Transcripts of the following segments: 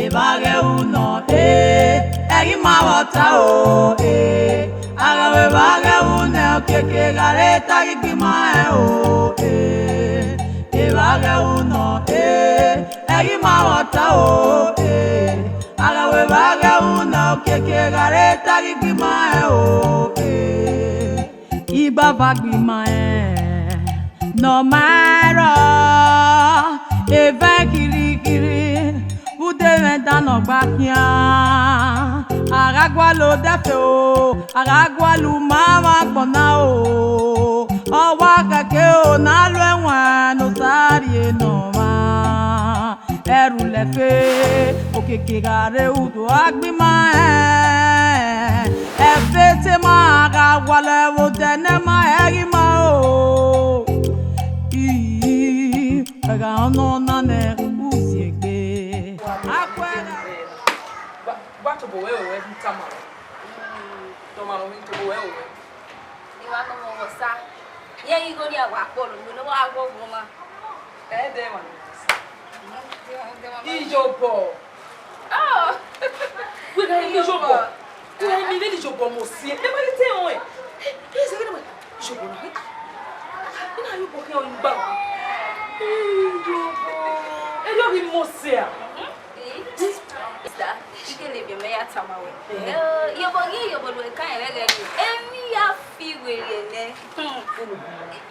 Evbagheru no Ehimwenmaofficial Evbagheru no keke gareta gigima Evbagheru no Ehimwenmaofficial Evbagheru no keke gareta gigima Igba vagbima no matter even kirikiri udeventa no gbakia aragwa lo defe o aragwa lu mama gbona o owa kake o na lu enwa no sari no ma eru lefe okeke gare udo agbima efete ma aragwa le wo dene ma erima o Aga no na ne usiegbe. Akwena. What about we tamaro? Tomaro mi to we. Iwa no mo sa. Ye yi go ni awa polo, mo no wa go go ma. De ma. Ijobo. Oh. We ga ijobo. We ga mi ni ijobo mo si. E ma ni te on e. E se ga ni ijobo na. Ina yo ko ke o ngba. Ele ouve moça. Está. Que leve meia tamawe. Eu vou do kan ele ali. Emi ya fiwe ne. We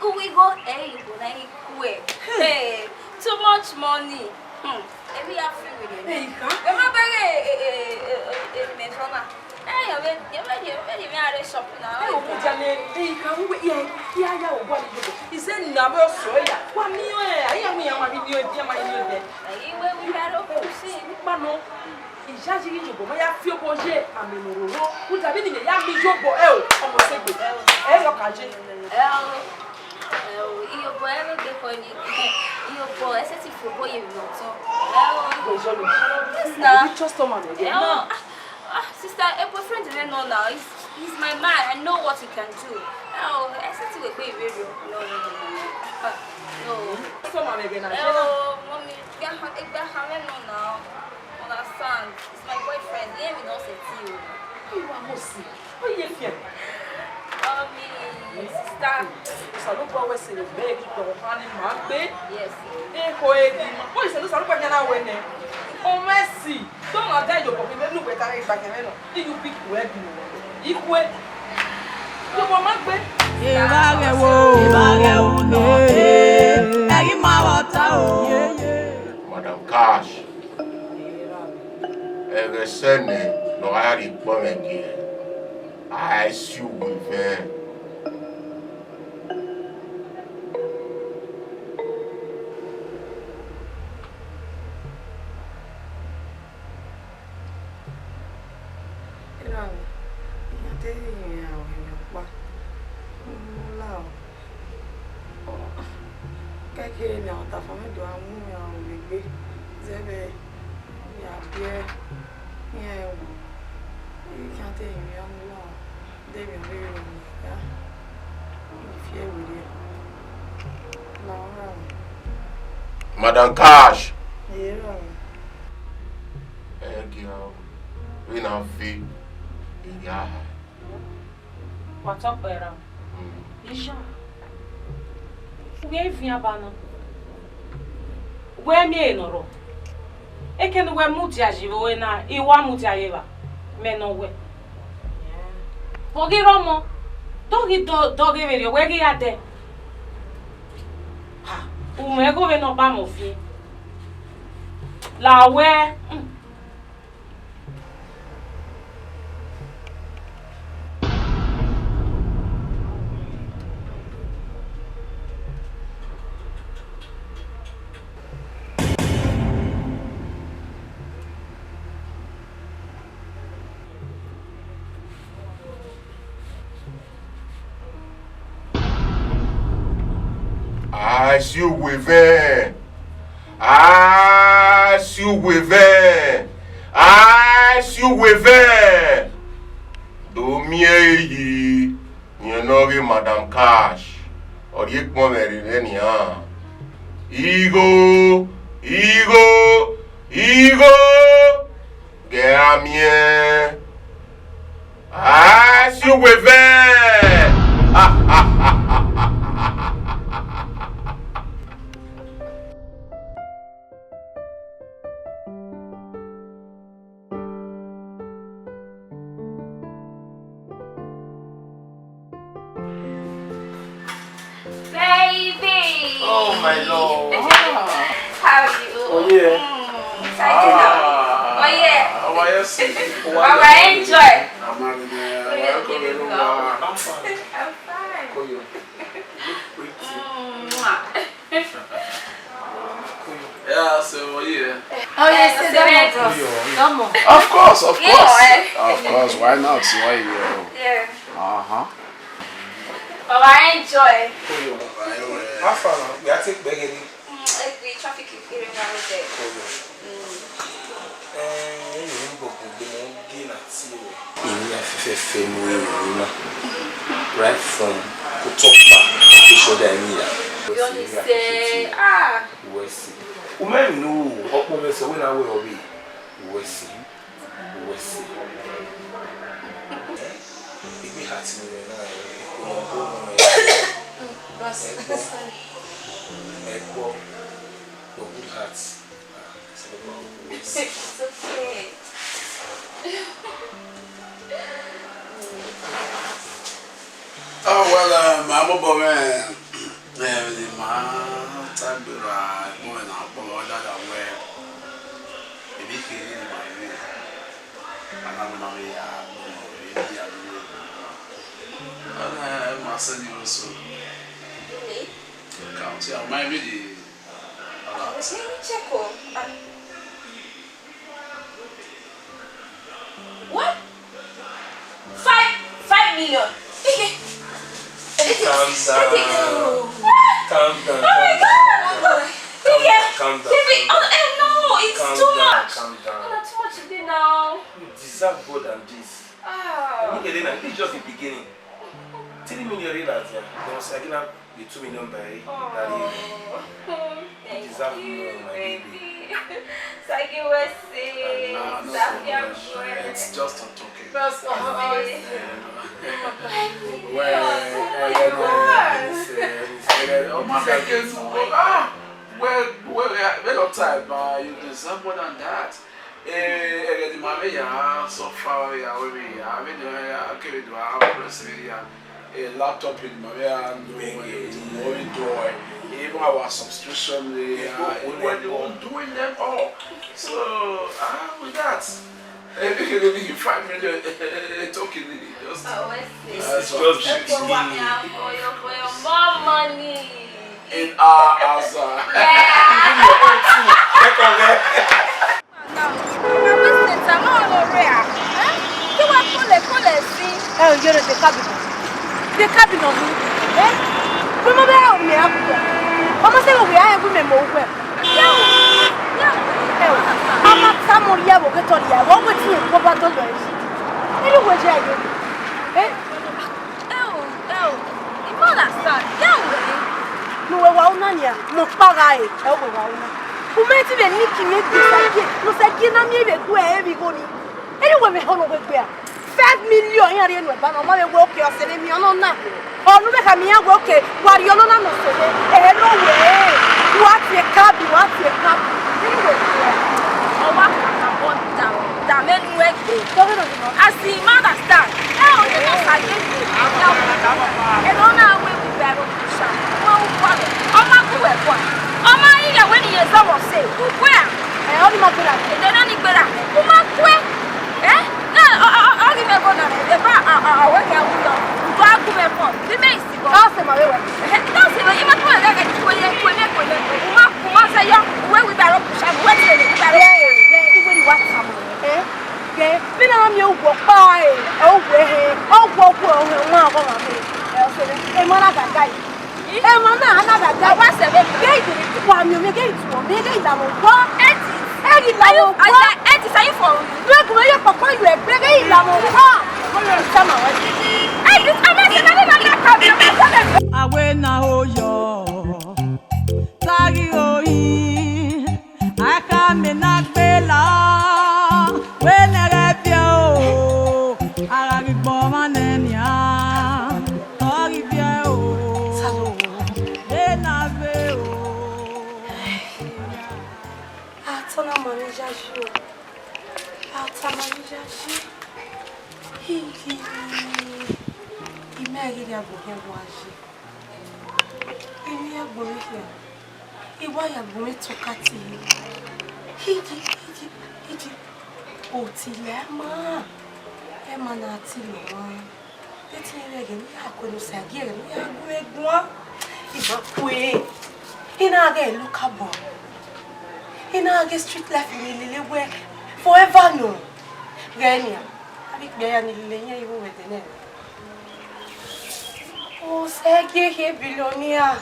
go you go na ikwe. Hey, too much money. Emi ya fiwe ne. E ma bere me fama. You me are shopping now. Oh, Jane, can we ya o body. He said never so ya. Wa mi o I am here ma video dia ma ni de. We had a see. Mano. Ìjájí ní jòbó ya fi obo je amenororo. Ó dàbí ni ya mi jòbó o mo se gbe. Lo kaje. Iyo bo ero de ko ni. Iyo bo ese ti fo boye mi oto. Go jolo. Na. Just man again. Sister, a boyfriend didn't know now. He's my man. I know what he can do. Oh, I said to pay radio. No. Someone again. Oh, mommy, now. Understand? It's my boyfriend. He ain't not say to you. You are Mosi. What you fear? Mommy, sister. So look what we say. Beg to honey man. Yes. Ko edi. What is no so look na we ne. Oh mercy. Don't die your papa. No better Ehbagheru no. You pick where you. Ikwe. You go magbe. Ehbagheru no Ehimwenmaofficial. Madam Cash. Sene no ari pomeki. I see with her. Madam Cash. We now feel yeah. What's up, Era? Isha. Where if you are banner? Where me no? I can wear Mutiajivo na Iwa Mutiaeva. Men no way. Forget Romo. Doggy video. Where you are there? Umego we no ba mo fi. La where? I see you with her. I see you with her. I see you with her. Do me you know Madam Cash. Or you come very anyhow. Ego. Guéramien. Ah, si vous pouvez. Baby! Oh my lord. How are you? Oh yeah. Excited now. Oh yeah. How are you? Alright, enjoy. I'm having I'm fine. Yeah, so yeah. Oh yes, come on. Of course, of Yeah, course. right. Of course, why not? Why you? Yeah. Uh-huh. Alright, enjoy. How far now? We are taking Benin. The traffic is getting around there. Right from Kutokpa to Shodania. You only say, ah. Wesi. Women know what moment so when I will be. Wesi. Wesi. If we had to Echo, your good hearts. It's okay. Oh well, I'm a boy. My time to go and I'll go that away. If he came in my way, and I'm not my son, you also count here. My really. What? 5 million. Calm down. Calm down. Oh my God! Calm down. No, it's too much. Calm down. Not too much today now. You deserve more than this. Ah. This is just the beginning. 3 million readers, yeah. There was like the 2 million by Thank you deserve you, more, my baby. Thank you, Wesley. It's just on talking. Well, time, you deserve more than that. So far, we are a laptop in Maria and even our subscription, we're doing them all. So, with that, maybe 5 million token. That's just for your more money. In our answer. The cabin of me. Eh? Remember how we have it? Almost we are women over. I'm not someone here will get on here. What would you go back to those? Anyway, Jaggy. Eh? You understand? No, well, Nanya, no pagai, who made it a nicky make this idea? No, I can't even go heavy going. Anyway, we hold over 5 million here in the Banana work your sending on now. Or look at me, I work it while you're not on the no way. What's your cab? What's your cab? Anyway, that made me wait. I see, mother stand. Oh, you know, I get you. I don't know where we better push up. Oh, my good one. Oh, my, when he is over, say, where? I only my good. They don't need better. Who my quit? Eh? No, I'll give me a gun. If I work out with them, do I come and come? The mace. Ask them away. Don't say, you must go and get to Kuma say, where we better push up. What's the better? Even what's happening? Eh? Okay, me now me walk by. Oh, walk eh, man, I got guy. Eh, man, another guy. What's the gate? One, you make it to me. They don't want it. Hey, I say for look where your papa you are begging. Awe na oyo, tagi oyi, aka me na gbela, we Street life in Lily where forever no. Gania, I think they are nearly even with the name. Oh, say, here, Bilonia.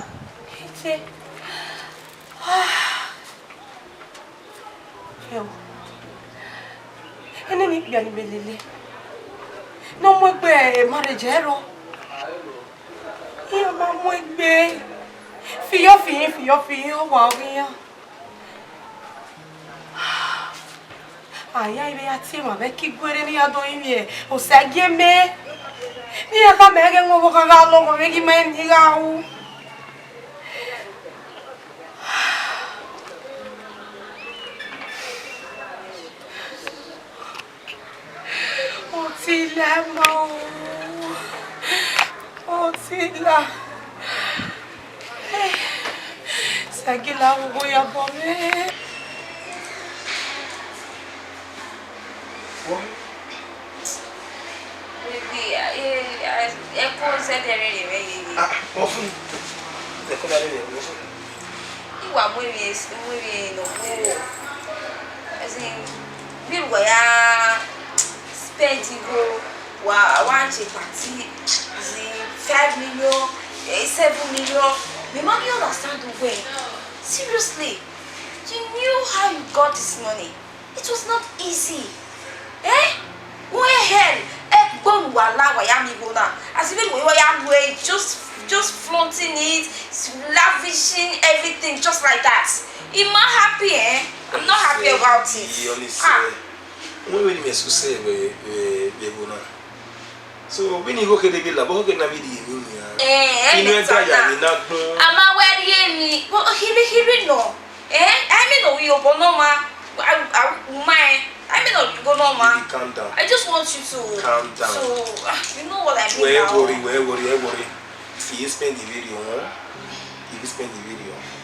Hell. And then it be Lily. No more marriage, hero. Here, Mamma, would be. Fio, wow, here. Ai, be a team of a kick good any other in here. O say, give me. Me, I come again over a long making my nigga. Oh, Tila, no. Oh, Tila. Sagila, we are bombing. Seriously, you knew how you got this money. It was not easy. Eh? Go ahead. As even we were just flaunting it, lavishing everything just like that. Am I happy, eh? I'm not happy about it. So when you go to the villa, what can I be doing? I'm aware he no. Eh? I mean, we open no ma. I mean, not go no ma. Calm down. I just want you to calm down. So you know what I mean now. Worry. If you spend the video,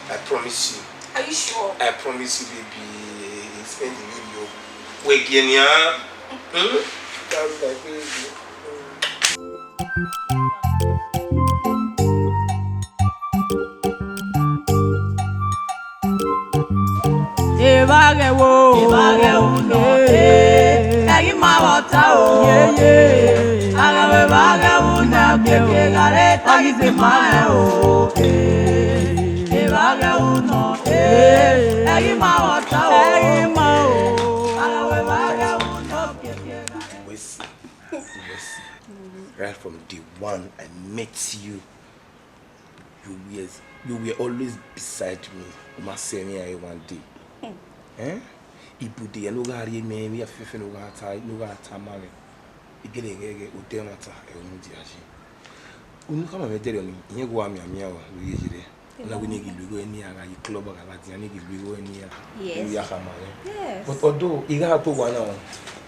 I promise you. Are you sure? I promise you, baby. You spend the video. Wait, Kenya. Evbagheru no, Ehimwenmaofficial TV. Evbagheru na keke gare tagisi mane o. Evbagheru no, Ehimwenmaofficial TV. Right from day one I met you. You were always beside me. My senior one day. Ibude no gari me we afefe no gata male igere udemata e onudi aji unu kama me dere ni nye go ami o we yire na we nigi lugo eni ara yi club ga la dia nigi lugo eni ara we ya kama but although iga hapo wana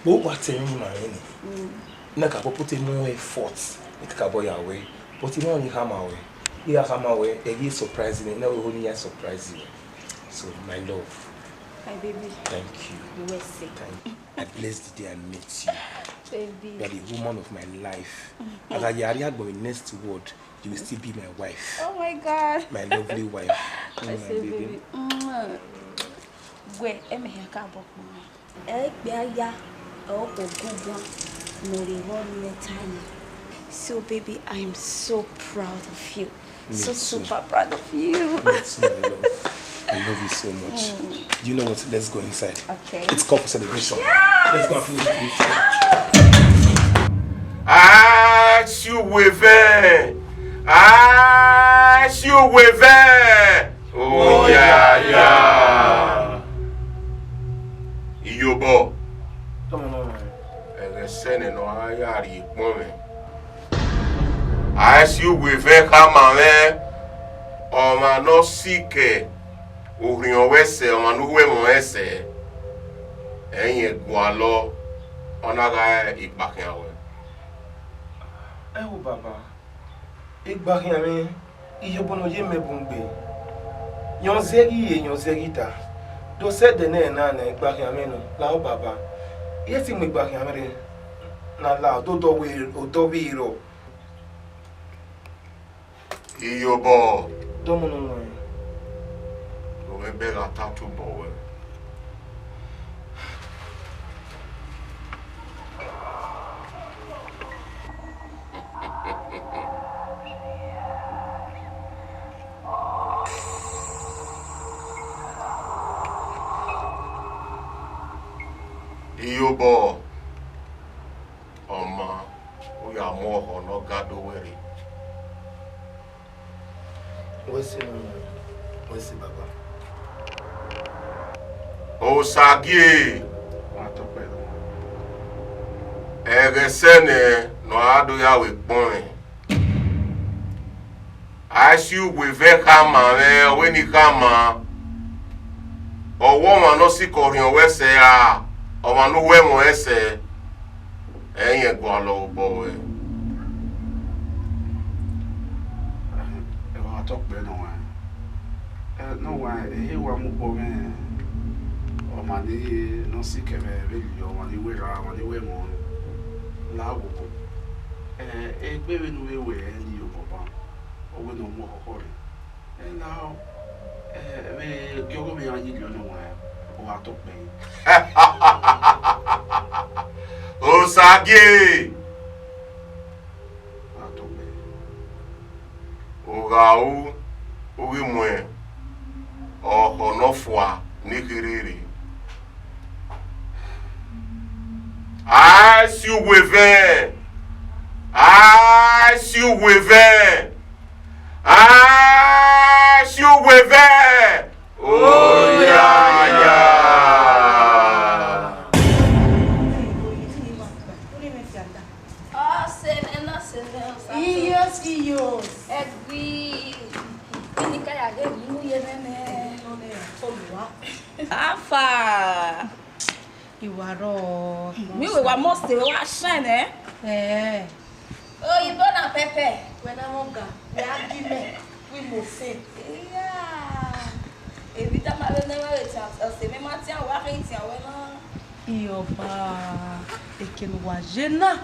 bo wa temi ma eni na ka put more effort ka boy away but you know ni kama we ya kama we e surprising na we only ya surprise you. So my love. My baby. Thank you. You were sick. I blessed the day I met you. Baby. You are the woman of my life. As I hear going next word, you will still be my wife. Oh my God. My lovely wife. I say, baby. Where am I here? Come So, baby, I am so proud of you. Super proud of you. I love you so much. Do you know what? Let's go inside. Okay. It's called for celebration. Yeah. Let's go and finish it. Oh yeah. Iyobo. No. Sene no ayari ipon. As you with come on, o ma no sike. Orin owese o ma nu we mo ese. Eyin egun alo. onaga Ehimwenma. Oh baba. Ehimwenma iye bono ye mebungbe. Yon zegi ta. Do said the name na Ehimwenma no. La o baba. Yes in Ehimwenma na la do we ro. Iyobo. Domo no no. Go be la tattoo boy. Iyobo. Oma. We are more no gado weri. Wesi baba. Osagie. Atopelo. Egesene no ado ya we pon. Asiu we ve kama we ni kama. Owo ma no si korin wese a. O ma no we mo ese. Eyin gbo lo bo we. Talk better no one. No one, he was more or money, no sick of a video, money where I want to wear more. Now, a baby no way, and you, Papa, or we no more holy. And now, me, I need you nowhere, or I talk me. Osage. Ogaou Ehimwenma Ohonofwa Nikiriri. Ehimwenma Oh yeah. Afa. Iwaro. Mi we wa most we wa shine Oh, you born a pepper. When I'm on God, we are given, we must say. Yeah. Every time I never return, I'll say, me matia wa retia wena. Ioba. Ekenu wa jena.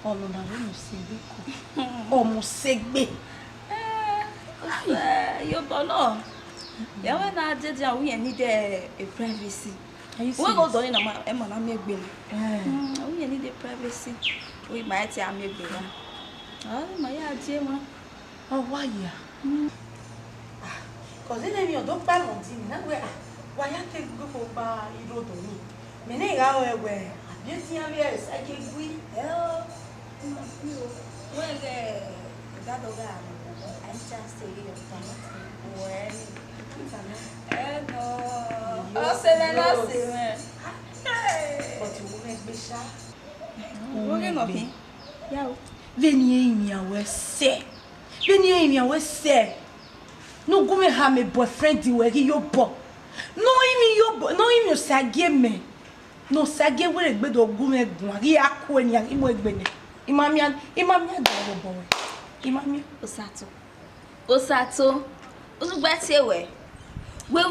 Olo na we no segbe ko. O mo segbe. You bono. Ya when I did ya we need a privacy. We go down in a man am egbe. We need a privacy. We might am egbe. Ah, my ajema. Oh why ya? Cause then you don't buy money, na we why you take go for ba iro do ni. Me na ga we. Abi ti am here is I can we. When that oga I just say you when no. Oh, say na say. But you make me sha. Oge no bi. Yawo. Veni Ehimwenma se. Veni Ehimwenma se. No go me ha me boyfriend di we yo bo. No imi osage me. No sage we egbe do go me gun ari akọ eniyan imo egbe ni. Imamia do bo. Imamia Osato. Ozugba ti ewe. We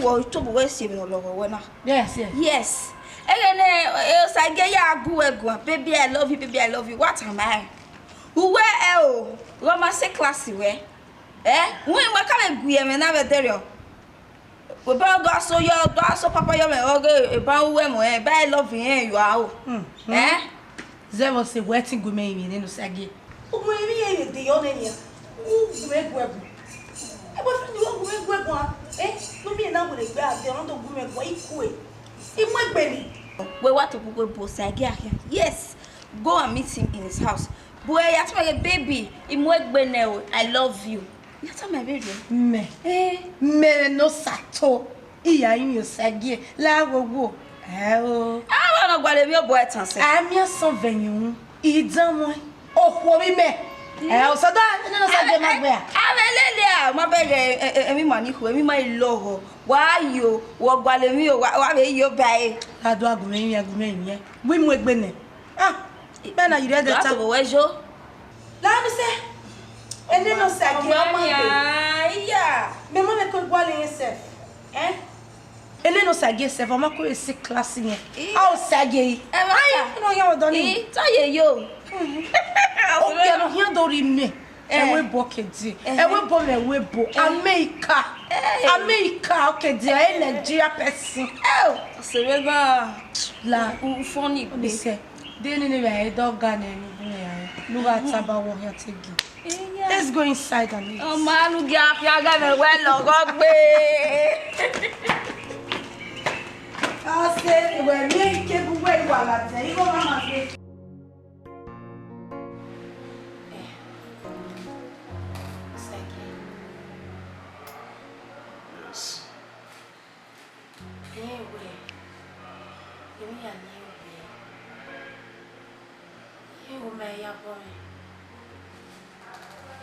wo to bo we se me lo we na. Yes. Yes. Egene osage ya agu egun. Baby I love you. What am I? Uwe o. Roma se class we. We ka me gu me na be terion. We ba do aso papa yo me oge e ba uwe mo ba I love you are. Zero say wetin go me imi no sage. O mo ri e de yo na ni. O me gu egun. E bo friend wo gu me gu egun. No me na go le gbe ade on to gu me egun iku e. Imo egbe ni. We want to go Bosage here. Yes. Go and meet him in his house. Boy, you tell me baby, I love you. You tell my baby. Me no sato. Iya imi osage la gogo. I want to go to your boy tanse. Ami asan venyu. Idan won. Okwo mi me. O so da no sage magbe a. Amelele a. Ah, my beg, emi mani who, emi my loho. Why you? What balemi? What be you buy? I do agumenya. We mwek bene. Ah, Bena, you read the That tag. go wejo. Let me say. And then no sagi. Yeah. Me mama ko gwale yesef. Eh? And then no sagi yesef. Mama ko ese class ni. How sagi? Ai, no ya odoni. Taye yo. Okay, no here do ri me. Ewe bo kedi. Ewe bo me we bo. America. Okay, dear Nigeria person. Oh, sebeba. La Funny. Oni se. Deni ni we dog gan ni Luga taba wo here tegi. Let's go inside and eat. Oh man, you get ya me well go gbe. I say we make ke bu we wa la te. Iko mama say. Yes.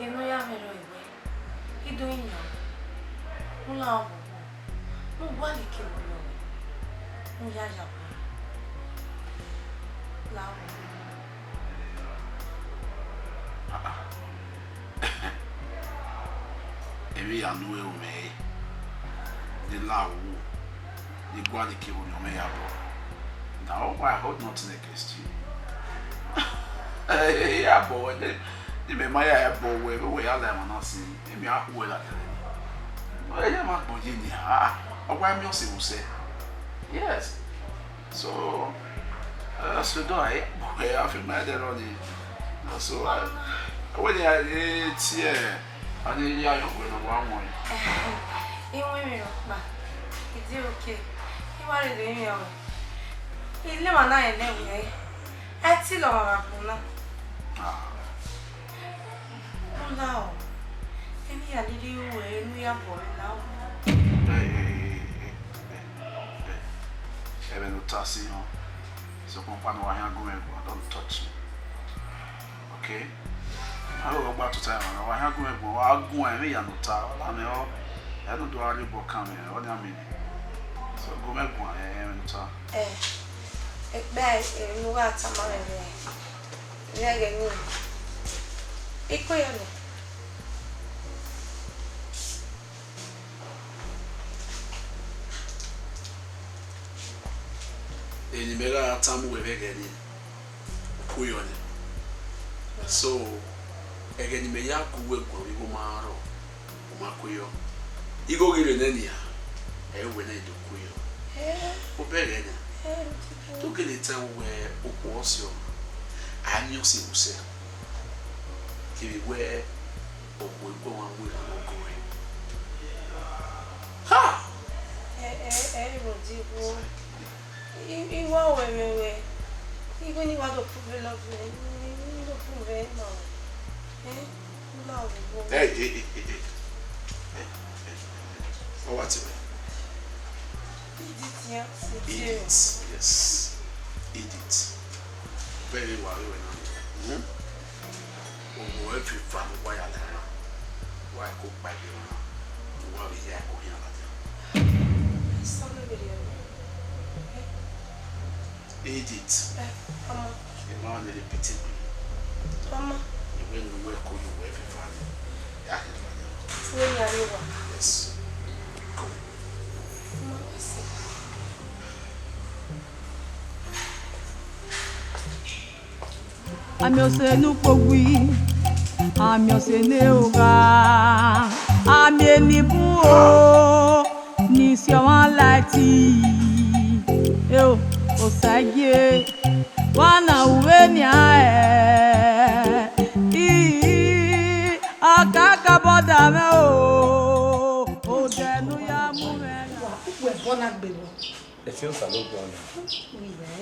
Eno ya mero iwe. Ido ina. Mula obo. Mo gwa le ke wo lo. Mo ya ja pa. La o. Ebi ya nu e o me. The law. The gwadi ke wo no me ya bo. Now I hold nothing against you. Yeah, boy. The me my ya bo we ala ma na si. Emi a wo la tele. No e ma bo je ni. Ogwa mi o se wo se. Yes. So so do I boy I feel my there on it. So when I tie ani ya yo we no wa mo. Ehimwenma ma. Is it okay? You are doing me o. Ile ma na ele we. Ati lo ma bu na. No. Emi ya lili we nu ya bo na o. Even no tassi, so company wa yan go don't touch me. Okay? I go back to time. Wa yan go wa gun e ya no ta. La me o. I don't do any book come here. What do you mean? So go me go e no ta. Nu ga ta ma le. Ne ge ni. Iko yo ne. Eni mega tamu we begeni. Kuyone. So egeni me ya kuwe kwa wigo maro. Umakuyo. Igo gire neni ya. Ewe na ido kuyo. Obegeni. To get it where Okwosio. Anyo si use. Kiwi where Okwo wan we na go. Ha! Rodivo. Igual we. Igual ni wa do prove love me. Ni do prove no. Love. Hey. Oh, what's it? Edit. Yes. Edit. Very well. Oh, if you found why I like why cook by you. Why we here go here? Edit. Mama. You know the repeating. Mama. You will work on you every family. Yeah. Yes. Go. Ami ose nu pogwi. Ami ose ne oga. Ami enibu o. Ni si wan lati. Yo, osage. Wana uwe ni ae. Akaka boda me o. O denu ya mu me. We bona gbelo. The films are not gone.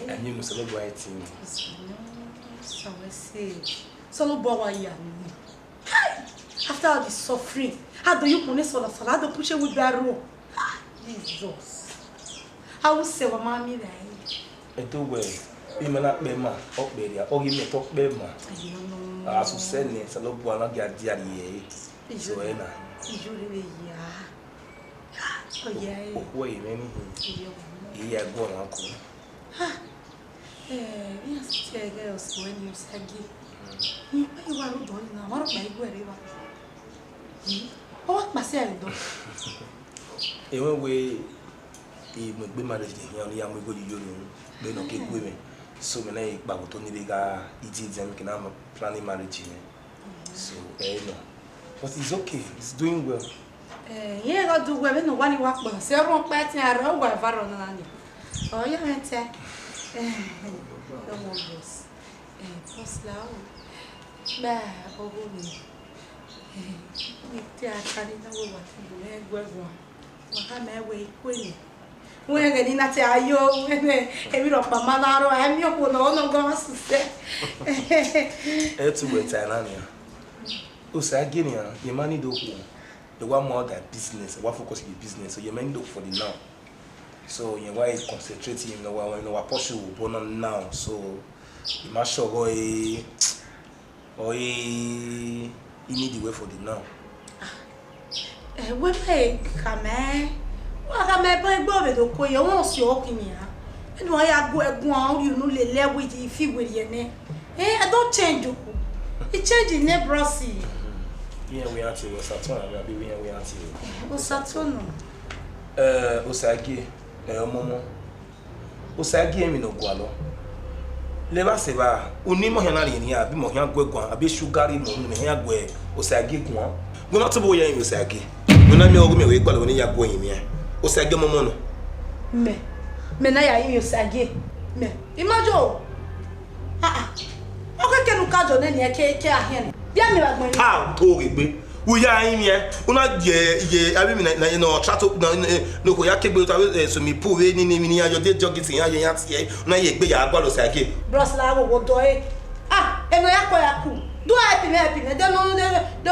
And you must not go at him. So I say, solo bowa ya ni. After all the suffering, how do you punish all of us? How do you push it with barrow? Jesus. How will say what mommy like? Eto we, imana bema, okberia, ogi me talk bema. Asu sene, salo buana dia dia ye. So ena. Ijuri ya. Oh yeah. Wait, man. Yeah, go on, uncle. Yes, girls, when you say you are doing now. What my wherever. Oh, myself. Even way, he would be married here. Only I'm going to you. They don't keep women. So when I back to Nibiga, it is them can have planning marriage. So, no. But it's okay. It's doing well. Yeah, I do well. No one walk on. Several party are over Varon. Oh, you meant that. No more boss. Post loud. Bah, oh, me. They are carrying over what you do. What am I way queen? When I did not tell you, every of my mother, I'm your one, no goes to say. It's a way, Tanania. Guinea, your money do the one more than business, what focus on business, so your money do for the now. So your wife concentrating in the one when our portion will born on now. So you must show or you need the way for the now. What I come eh? What am I by Bobby? Okay, you won't see walking here. And why I go on, you know, the level if you will your name. I don't change you. It changes never see. Yeah, we are to Saturn. We are to Saturn. Osagi, Momo. Osagi, me no gualo. Leva seba, unimo henali ni abi mo hian gwegwan, abi sugari mo ni hian gwe, Osagi gwan. We not to boy in Osagi. We not me ogu me we gwalo ni ya gwe mi. Osagi momo no. Me na ya yin Osagi. Me. Imajo. Okay, can you catch on any cake ahien? Bia me ba gwan. Ah, to gbe. We ya him here. Una ye abi me na you know chat no ko ya kegbe to so mi pu we ni mi ya yo de jogging ya ye yan tie. Una ye gbe ya gwalo Osagi. Bros la wo do e. E no ya ko ya ku. Do happy me. Dem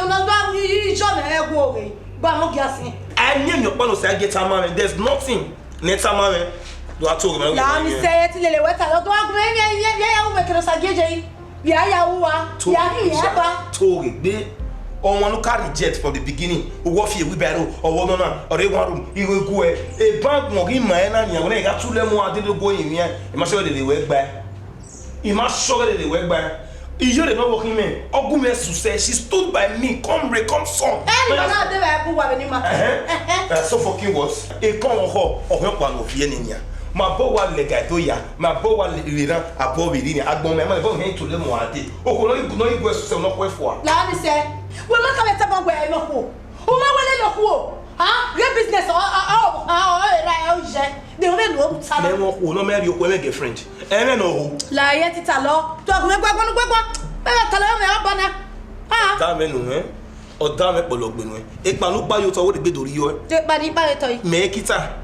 no ba you show me e go we. Ba mo giasin. I name your pan Osagi Tamame. There's nothing. Netamame. Do I talk about? La mi say it lele weta do agbe ya wo me kero Osagi je. Ya wa. Ya ba. Talk gbe. On one carry jet from the beginning. Who walk here we battle or one or a one room. He will go a bank more in my and when I got 2 lemon I didn't go in here. You must show that they work by. You must show that they work by. Is you not working man? Ogume to say she stood by me. Come son. So fucking was a con or help one of Yenia. My boy was legatoya, my boy was leader, a boy within a bomb. I'm going to the Moati. Oh, no, you go so not way for. Let me say, well, look at the where I know who. Who am who? Huh? Your business they only know Salem who no marry your girlfriend. And I know La yet it's a law. Talk me ah, damn it, or damn it, Bologno. It can look by you to the bed or you make it a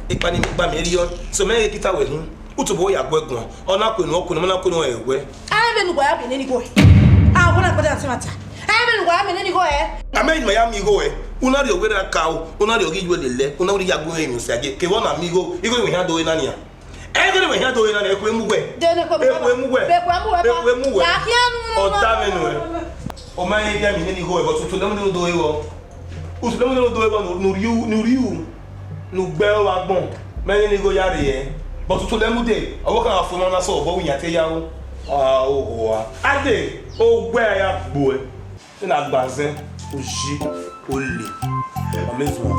million. So make it with him. Put a boy at work or not going to away. I haven't got in any way. I want to put that matter. I haven't got in any way. I made my amigo. Una de wera cow, una de ogi le, una de yago e musage, ke wona amigo, igo we handle na nia. Every we handle na e kwe mugwe. E kwe mugwe. O tamenu. O mai ya mi ni go e bo tutu lemu do e wo. Utu lemu do e wo no riu. No gbel wa gbon. Me ni go yare e. Bo tutu lemu de, owo kan afo na so bo winya te ya wo. Ah o ade, o gbe ya gbo e. Na gbanzen, oji. Only. Amazing one.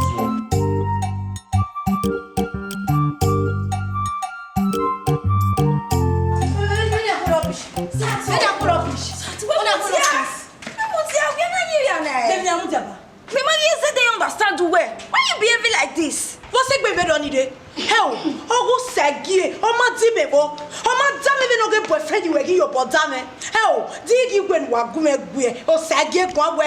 Understand where? Why you behaving like this? What's it baby don't need it? Hell, oh go sagie, oh my dimebo, oh my damn no get boyfriend you give your bodame. Hell, dig you when wagume gwe, or sagie kwa we,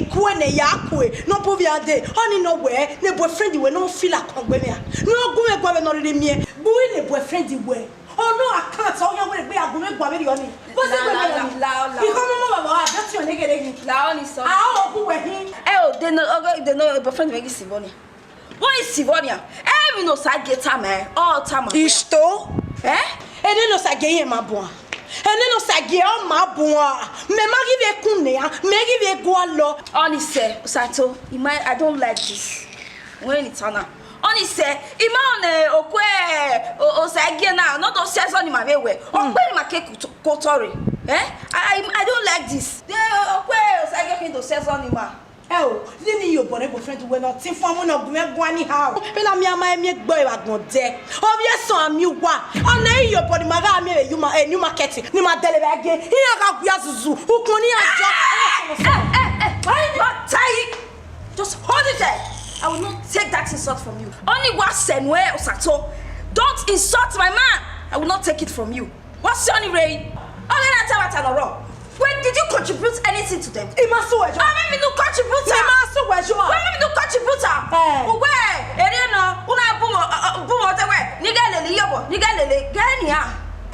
ikwe ne yakwe, no povia de, only nowhere, ne boyfriend you no feel like kongwemia. No gume gwa no really me, buin ne boyfriend you way. Oh no, I can't tell you where I gume gwa very on it. What's it baby? You come on, that's your nigga. Laoni so. Ah, who were him? Oh, they know boyfriend make Sivonia. What is Sivonia? Every no side get time, all time. Isto? Eh? And then no side get my boy. no sagi o ma bua. Me magi ve kunea, megi ve gwalo. Oni say, Osato, I don't like this. When it's on. Oni say, Imane okwe osagi na not to say on my way. Okwe ma ke kotori. I don't like this. They okwe osagi to say on ma. Oh, didn't your boyfriend were not informed of me how? And I'm your boy at no deck. Oh, yes, so I'm you what? On your body, my you my new marketing, you my delivery again. Here I got Yazu, who can why not tie? Just hold it there. I will not take that insult from you. Only what said where Osato. Don't insult my man. I will not take it from you. What's your name, Ray? When did you contribute anything to them? I must contribute.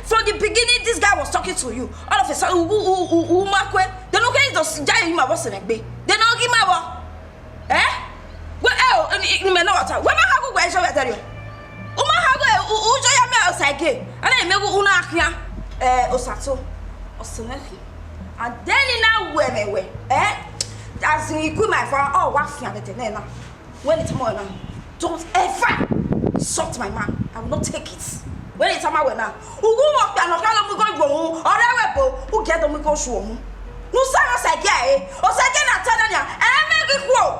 From the beginning, this guy was talking to you. All of a sudden, they don't get those giant him about Senek Bay. They don't give him about. Well, you may know what I tell you. Osato, Osanehi. And then in now way, as in you my father, oh, what's the other when it's more now, don't ever insult my man. I will not take it. When it's a man now, who go walk down, who get them, we go show them. No, Sarah said, or second, I tell you, and I make it quote.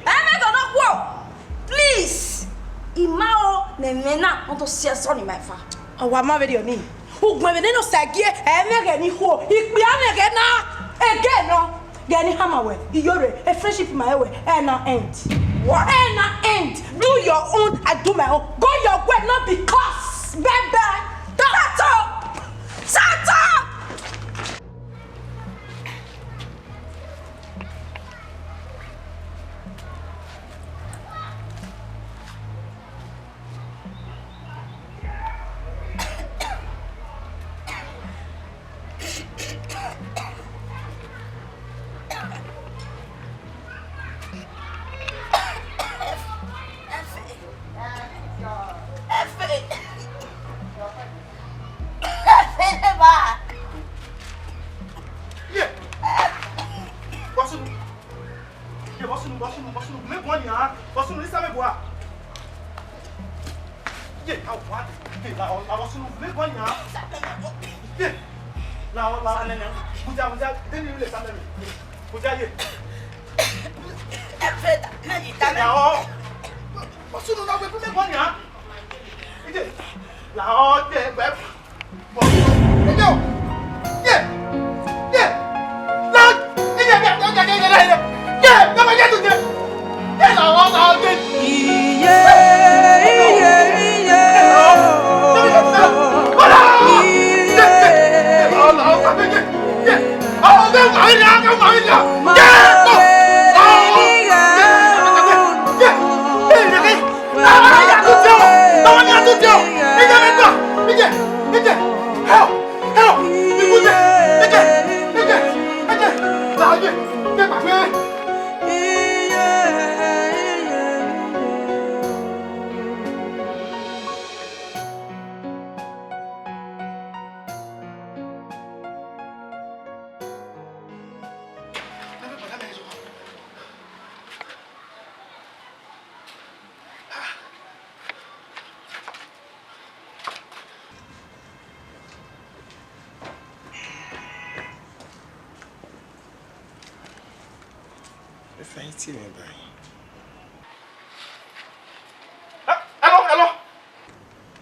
I make a quote. Please, Imao, Nemena, want to see a son in my father. Oh, what my video name? Who no sagi and any ho, he be again no. Gani Hammerway, you're a friendship in my way, and now end. What and now end? Do your own, I do my own. Go your way, not because, baby. Shut up!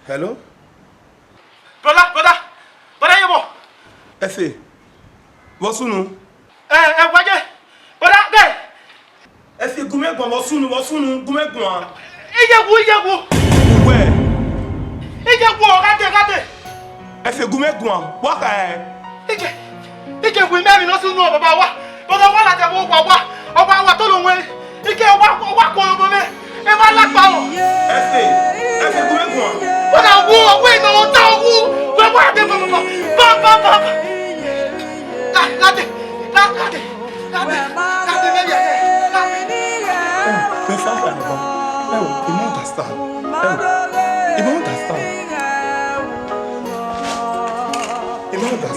Hello? Brother, Yabo. Efe, Wasunu? Waje. Brother, there. Efe, Gumegwan, Wasunu, Gumegwan. Ijebu. Where? Ijebu, rate. Efe, Gumegwan, waka Ijebu, mẹ́rin ló sún nù bàbá wa. Bàbá wa láti ẹ̀wọ̀ ọba wa tó lòun ẹ̀. Ike wa kọ̀ ọmọ mi. Ẹ máa lápá o. Efe, Gumegwan. What a war! Wait, no, What are they? Fais-moi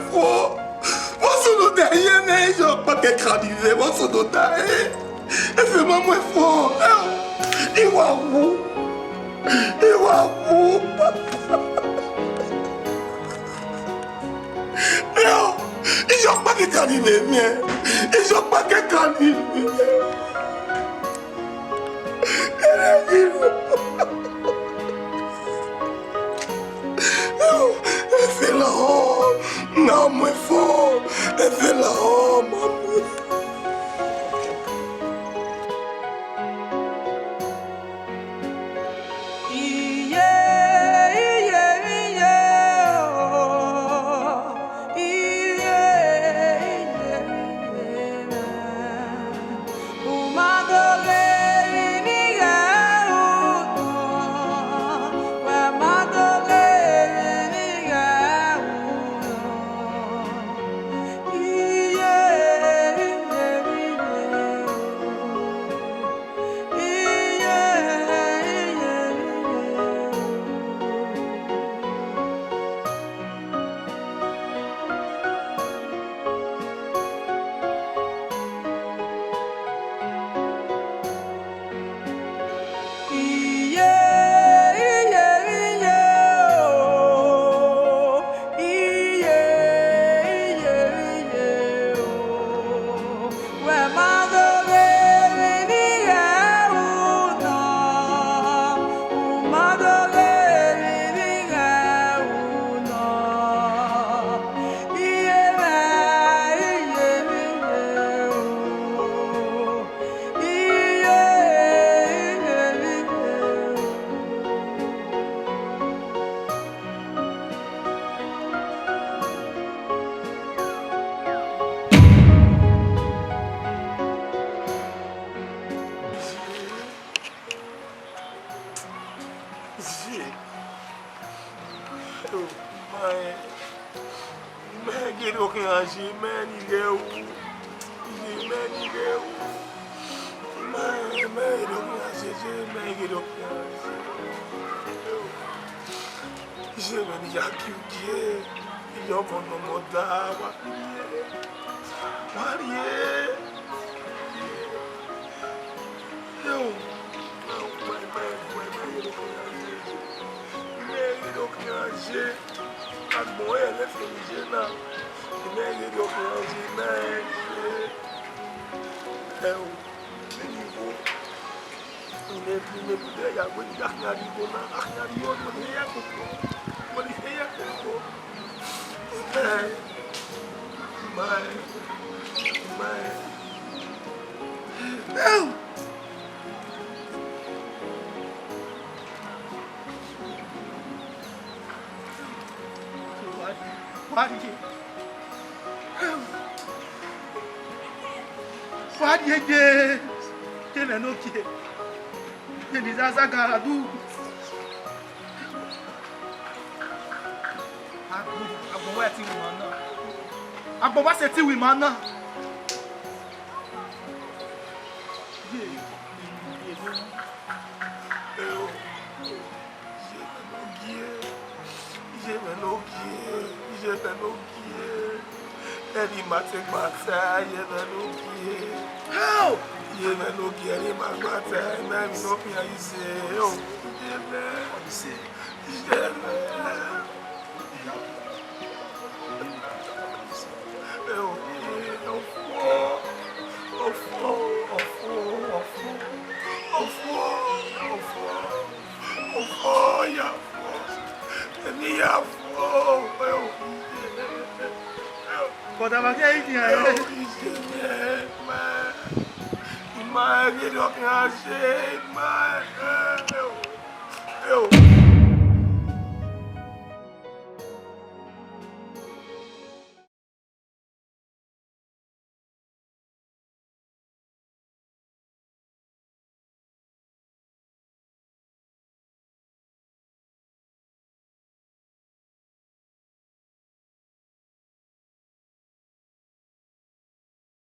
fort. Moi, son derrière, mais je pas qu'être arrivé. Moi, son derrière. Fais-moi fort. Il va où? Ils n'ont pas qu'être arrivé, mais ils n'ont pas qu'être arrivé. Fais la honte, non, moi fort. Fais la honte, maman. Yo.